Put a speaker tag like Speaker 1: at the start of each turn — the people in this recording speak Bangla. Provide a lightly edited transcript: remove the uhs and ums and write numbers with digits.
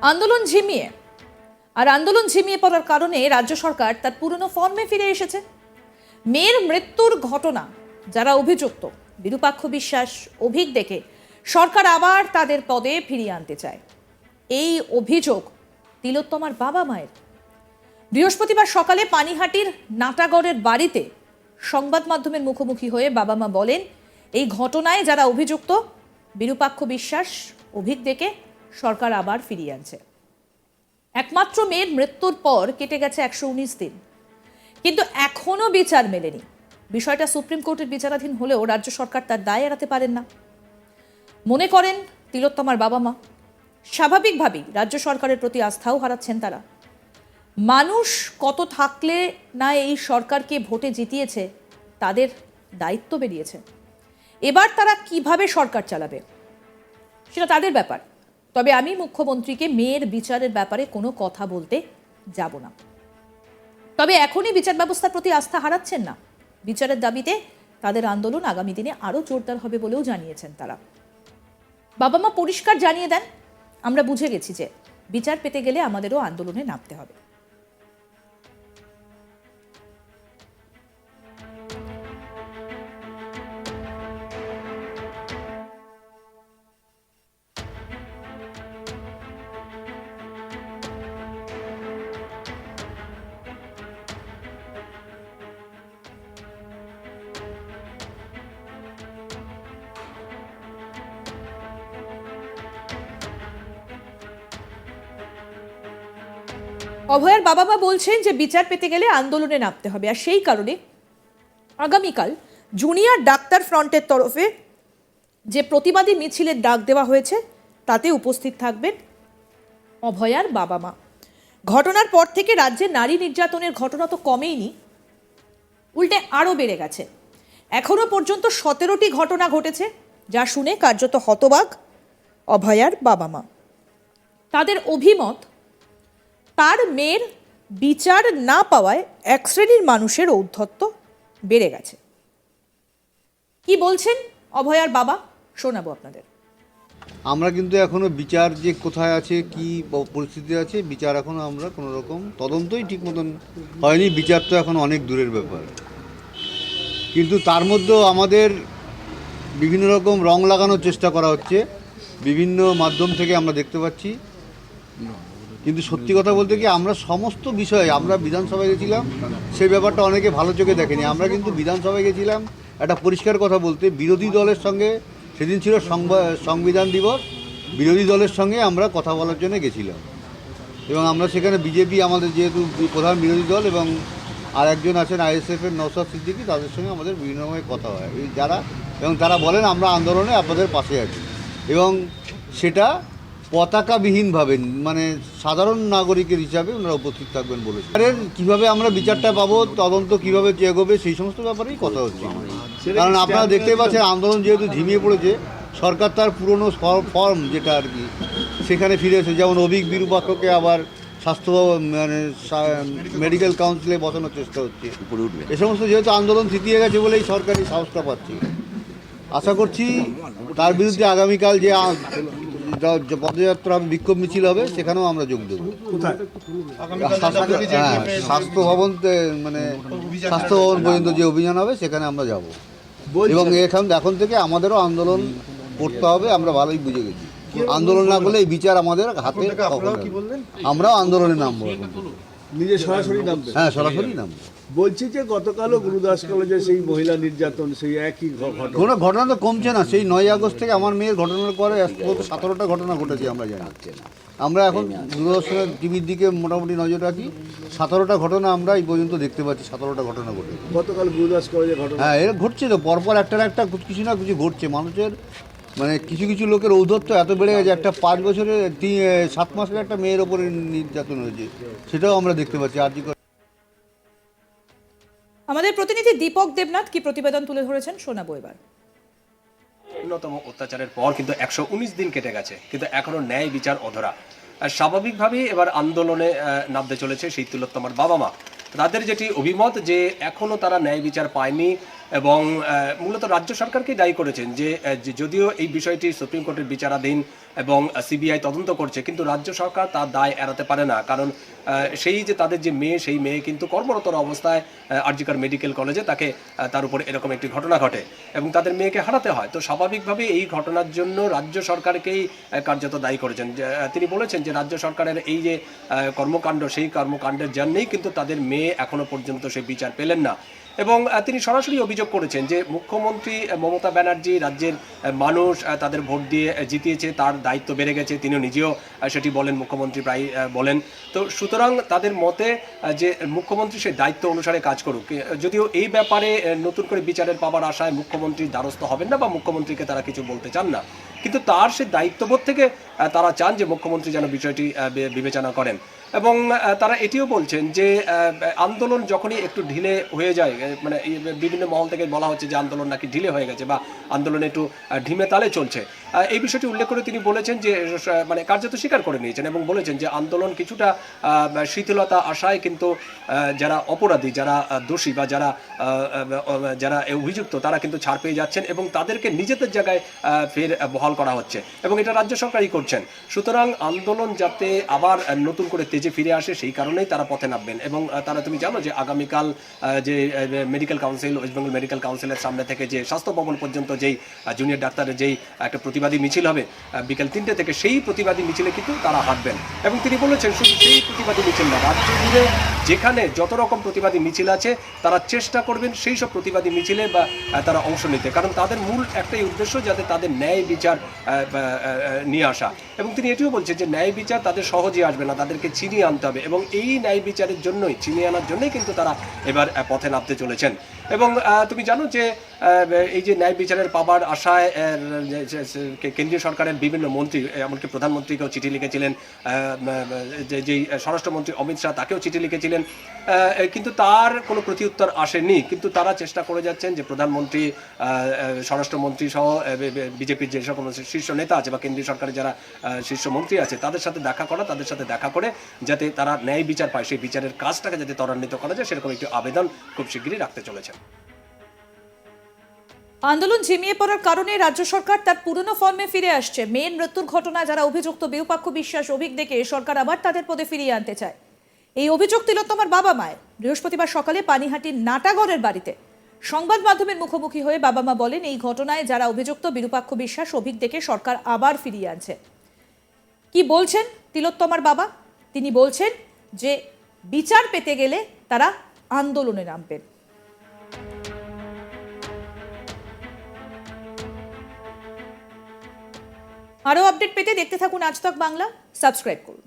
Speaker 1: আন্দোলন ঝিমিয়ে পড়ার কারণে রাজ্য সরকার তার পুরনো ফর্মে ফিরে এসেছে। মেয়ের মৃত্যুর ঘটনা যারা অভিযুক্ত বিরূপাক্ষ বিশ্বাস, অভিক দেখে সরকার আবার তাদের পদে ফিরিয়ে আনতে চায়। এই অভিযোগ তিলোত্তমার বাবা মায়ের। বৃহস্পতিবার সকালে পানিহাটির নাটাগড়ের বাড়িতে সংবাদ মাধ্যমের মুখোমুখি হয়ে বাবা মা বলেন, এই ঘটনায় যারা অভিযুক্ত বিরূপাক্ষ বিশ্বাস, অভিক দেখে সরকার আবার ফিরিয়ে আনছে। একমাত্র মেয়ের মৃত্যুর পর কেটে গেছে 119 দিন, কিন্তু এখনো বিচার মেলেনি। বিষয়টা সুপ্রিম কোর্টের বিচারাধীন হলেও রাজ্য সরকার তার দায় এড়াতে পারেন না, মনে করেন তিলোত্তমার বাবা মা। স্বাভাবিকভাবেই রাজ্য সরকারের প্রতি আস্থাও হারাচ্ছেন তারা। মানুষ কত থাকলে না এই সরকারকে ভোটে জিতিয়েছে, তাদের দায়িত্ব বেরিয়েছে। এবার তারা কিভাবে সরকার চালাবে সেটা তাদের ব্যাপার। তবে আমি মুখ্যমন্ত্রীকে মেয়ের বিচারের ব্যাপারে কোনো কথা বলতে যাব না। তবে এখনই বিচার ব্যবস্থার প্রতি আস্থা হারাচ্ছেন না। বিচারের দাবিতে তাদের আন্দোলন আগামী দিনে আরও জোরদার হবে বলেও জানিয়েছেন তারা। বাবা মা পরিষ্কার জানিয়ে দেন, আমরা বুঝে গেছি যে বিচার পেতে গেলে আমাদেরও আন্দোলনে নামতে হবে। অভয়ার বাবা মা বলছেন যে বিচার পেতে গেলে আন্দোলনে নামতে হবে, আর সেই কারণে আগামীকাল জুনিয়র ডাক্তার ফ্রন্টের তরফে যে প্রতিবাদী মিছিলের ডাক দেওয়া হয়েছে তাতে উপস্থিত থাকবেন অভয়ার বাবা মা। ঘটনার পর থেকে রাজ্যে নারী নির্যাতনের ঘটনা তো কমেইনি, উল্টে আরও বেড়ে গেছে। এখনো পর্যন্ত 17টি ঘটনা ঘটেছে, যা শুনে কার্যত হতবাক অভয়ার বাবা মা। তাদের অভিমত, তার মেয়ের বিচার না পাওয়ায় এক শ্রেণীর মানুষের ঔদ্ধত্য বেড়ে গেছে। কি বলছেন অভয়ার বাবা, শোনাবো আপনাদের।
Speaker 2: আমরা কিন্তু এখনো বিচার যে কোথায় আছে, কি পরিস্থিতি আছে, বিচার এখনো আমরা কোনো রকম তদন্তই ঠিক মতন হয়নি। বিচার তো এখন অনেক দূরের ব্যাপার, কিন্তু তার মধ্যেও আমাদের বিভিন্ন রকম রং লাগানোর চেষ্টা করা হচ্ছে, বিভিন্ন মাধ্যম থেকে আমরা দেখতে পাচ্ছি। কিন্তু সত্যি কথা বলতে কি, আমরা সমস্ত বিষয়ে, আমরা বিধানসভায় গেছিলাম, সেই ব্যাপারটা অনেকে ভালো চোখে দেখেনি। আমরা কিন্তু বিধানসভায় গেছিলাম একটা পরিষ্কার কথা বলতে, বিরোধী দলের সঙ্গে, সেদিন ছিল সংবিধান দিবস, বিরোধী দলের সঙ্গে আমরা কথা বলার জন্য গেছিলাম। এবং আমরা সেখানে বিজেপি, আমাদের যেহেতু প্রধান বিরোধী দল, এবং আর একজন আছেন আইএসএফের নওশাদ সিদ্দিকী, তাদের সঙ্গে আমাদের বিভিন্নভাবে কথা হয় এবং তারা বলেন আমরা আন্দোলনে আপনাদের পাশে আছি, এবং সেটা পতাকাবিহীনভাবে, মানে সাধারণ নাগরিকের হিসাবে ওনারা উপস্থিত থাকবেন বলেছে। কীভাবে আমরা বিচারটা পাবো, তদন্ত কীভাবে এগোবে, সেই সমস্ত ব্যাপারেই কথা হচ্ছে। কারণ আপনারা দেখতেই পাচ্ছেন, আন্দোলন যেহেতু ঝিমিয়ে পড়েছে, সরকার তার পুরনো ফর্ম যেটা আর কি সেখানে ফিরে এসেছে। যেমন অভিক বিরূপাক্ষকে আবার স্বাস্থ্য মানে মেডিকেল কাউন্সিলে বসানোর চেষ্টা হচ্ছে। এ সমস্ত যেহেতু আন্দোলন থিতিয়ে গেছে বলেই সরকারি সাহসটা পাচ্ছি। আশা করছি তার বিরুদ্ধে আগামীকাল যে পদযাত্রা বিক্ষোভ মিছিল হবে, সেখানেও আমরা যোগ দেবো। স্বাস্থ্য ভবন, মানে স্বাস্থ্য ভবন পর্যন্ত যে অভিযান হবে সেখানে আমরা যাব, এবং এখন থেকে আমাদেরও আন্দোলন করতে হবে। আমরা ভালোই বুঝে গেছি, আন্দোলন না করলে এই বিচার আমাদের হাতে। আমরাও আন্দোলনে নামবো,
Speaker 3: নিজে সরাসরি নামবে।
Speaker 2: হ্যাঁ, সরাসরি নামবো।
Speaker 3: বলছি যে গতকালও গুরুদাস কলেজে সেই মহিলা নির্যাতন, সেই একই
Speaker 2: কোনো ঘটনা তো কমছে না। সেই 9 আগস্ট থেকে আমার মেয়ের ঘটনার পরে 17টা ঘটনা ঘটেছে আমরা জানাচ্ছি না। আমরা এখন দূরদর্শনের টিভির দিকে মোটামুটি নজর রাখি, 17টা ঘটনা আমরা এই পর্যন্ত দেখতে পাচ্ছি। 17টা ঘটনা ঘটেছে
Speaker 3: গতকাল গুরুদাস কলেজে ঘটনা।
Speaker 2: হ্যাঁ, এর ঘটছে তো, পরপর একটা কিছু না কিছু ঘটছে। মানুষের মানে কিছু লোকের ঔদ্ধত্য এত বেড়ে গেছে। একটা 5 বছরের 7 মাসের একটা মেয়ের ওপরে নির্যাতন হয়েছে, সেটাও আমরা দেখতে পাচ্ছি। আর
Speaker 1: আমাদের প্রতিনিধি দীপক দেবনাথ কি প্রতিবেদন তুলে ধরেছেন, শোনাবো এবার।
Speaker 4: ন্যূনতম অত্যাচারের পর কিন্তু 119 দিন কেটে গেছে, কিন্তু এখনো ন্যায় বিচার অধরা। স্বাভাবিকভাবেই এবার আন্দোলনে নামতে চলেছে সেই তিলোত্তমার বাবা মা। তাদের যেটি অভিমত, যে এখনো তারা ন্যায় বিচার পায়নি, এবং মূলত রাজ্য সরকারকে দায়ী করেছেন যে যদিও এই বিষয়টি সুপ্রিম কোর্টের বিচারাধীন এবং সিবিআই তদন্ত করছে, কিন্তু রাজ্য সরকার তার দায় এড়াতে পারে না। কারণ সেই যে তাদের যে মেয়ে, সেই মেয়ে কিন্তু কর্মরত অবস্থায় আরজিকর মেডিকেল কলেজে তার উপর এরকম একটি ঘটনা ঘটে এবং তাদের মেয়েকে হারাতে হয়। তো স্বাভাবিকভাবে এই ঘটনার জন্য রাজ্য সরকারকেই কার্যত দায়ী করেছেন। তিনি বলেছেন যে রাজ্য সরকারের এই যে কর্মকাণ্ড, সেই কর্মকাণ্ডের জন্যই কিন্তু তাদের মেয়ে এখনো পর্যন্ত সে বিচার পেলেন না। এবং তিনি সরাসরি অভিযোগ করেছেন যে মুখ্যমন্ত্রী মমতা ব্যানার্জি রাজ্যের মানুষ তাদের ভোট দিয়ে জিতিয়েছে, তার দায়িত্ব বেড়ে গেছে, তিনিও নিজেও সেটি বলেন, মুখ্যমন্ত্রী প্রায় বলেন। তো সুতরাং তাদের মতে যে মুখ্যমন্ত্রী সেই দায়িত্ব অনুসারে কাজ করুক। যদিও এই ব্যাপারে নতুন করে বিচারের পাওয়ার আশায় মুখ্যমন্ত্রীর দ্বারস্থ হবেন না বা মুখ্যমন্ত্রীকে তারা কিছু বলতে চান না, কিন্তু তার সে দায়িত্ববোধ থেকে তারা চান যে মুখ্যমন্ত্রী যেন বিষয়টি বিবেচনা করেন। এবং তারা এটিও বলছেন যে আন্দোলন যখনই একটু ঢিলে হয়ে যায়, মানে বিভিন্ন মহল থেকে বলা হচ্ছে যে আন্দোলন নাকি ঢিলে হয়ে গেছে বা আন্দোলন একটু ঢিমে তালে চলছে, এই বিষয়টি উল্লেখ করে তিনি বলেছেন যে মানে কার্যত স্বীকার করে নিয়েছেন এবং বলেছেন যে আন্দোলন কিছুটা শিথিলতা আশায় কিন্তু যারা অপরাধী, যারা দোষী বা যারা অভিযুক্ত, তারা কিন্তু ছাড় পেয়ে যাচ্ছেন এবং তাদেরকে নিজেদের জায়গায় ফের বহাল করা হচ্ছে এবং এটা রাজ্য সরকারই করছেন। সুতরাং আন্দোলন যাতে আবার নতুন করে তেজে ফিরে আসে, সেই কারণেই তারা পথে নামবেন। এবং তারা, তুমি জানো যে আগামীকাল যে medical council, West Bengal medical কাউন্সিলের সামনে থেকে যে স্বাস্থ্য ভবন পর্যন্ত যেই জুনিয়র ডাক্তারের যেই একটা প্রতিবাদী মিছিল হবে বিকেল 3টে থেকে, সেই প্রতিবাদী মিছিলে কিন্তু তারা হাঁটবেন। এবং তিনি বলেছেন শুধু সেই প্রতিবাদী মিছিল না, রাজ্য জুড়ে যেখানে যত রকম প্রতিবাদী মিছিল আছে তারা চেষ্টা করবেন সেই সব প্রতিবাদী মিছিলে বা তারা অংশ নিতে, কারণ তাদের মূল একটাই উদ্দেশ্য যাতে তাদের ন্যায় বিচার নিয়ে আসা। এবং তিনি এটিও বলছেন যে ন্যায় বিচার তাদের সহজে আসবে না, তাদেরকে ছিনিয়ে আনতে হবে এবং এই ন্যায় বিচারের জন্যই, ছিনিয়ে আনার জন্যই কিন্তু তারা এবার পথে নামতে চলেছেন। এবং তুমি জানো যে এই যে ন্যায় বিচারের পাবার আশায় কেন্দ্রীয় সরকারের বিভিন্ন মন্ত্রী, এমনকি প্রধানমন্ত্রীকেও চিঠি লিখেছিলেন, যেই স্বরাষ্ট্রমন্ত্রী অমিত শাহ তাকেও চিঠি লিখেছিলেন, কিন্তু তার কোনো প্রতিউত্তর আসেনি। কিন্তু তারা চেষ্টা করে যাচ্ছেন যে প্রধানমন্ত্রী, স্বরাষ্ট্রমন্ত্রী সহ বিজেপির যে সকল শীর্ষ নেতা আছে বা কেন্দ্রীয় সরকারের যারা শীর্ষ মন্ত্রী আছে তাদের সাথে দেখা করে যাতে তারা ন্যায় বিচার পায়, সেই বিচারের কাজটাকে যাতে ত্বরান্বিত করা যায়, সেরকম একটি আবেদন খুব শিগগিরই রাখতে চলেছেন।
Speaker 1: আন্দোলন ঝিমিয়ে পড়ার কারণে রাজ্য সরকার তার পুরনো ফর্মে ফিরে আসছে। মেয়ের মৃত্যুর ঘটনায় যারা অভিযুক্ত বিরূপাক্ষ বিশ্বাস, অভিক দেখে সরকার আবার তাদের পদে ফিরিয়ে আনতে চায়। এই অভিযোগ তিলোত্তমার বাবা মায়ের। বৃহস্পতিবার সকালে পানিহাটির নাটাগড়ের বাড়িতে সংবাদ মাধ্যমের মুখোমুখি হয়ে বাবা মা বলেন, এই ঘটনায় যারা অভিযুক্ত বিরূপাক্ষ বিশ্বাস, অভিক দেখে সরকার আবার ফিরিয়ে আনছে। কি বলছেন তিলোত্তমার বাবা? তিনি বলছেন যে বিচার পেতে গেলে তারা আন্দোলনে নামবেন। আরও আপডেট পেতে দেখতে থাকুন আজ তক বাংলা, সাবস্ক্রাইব করুন।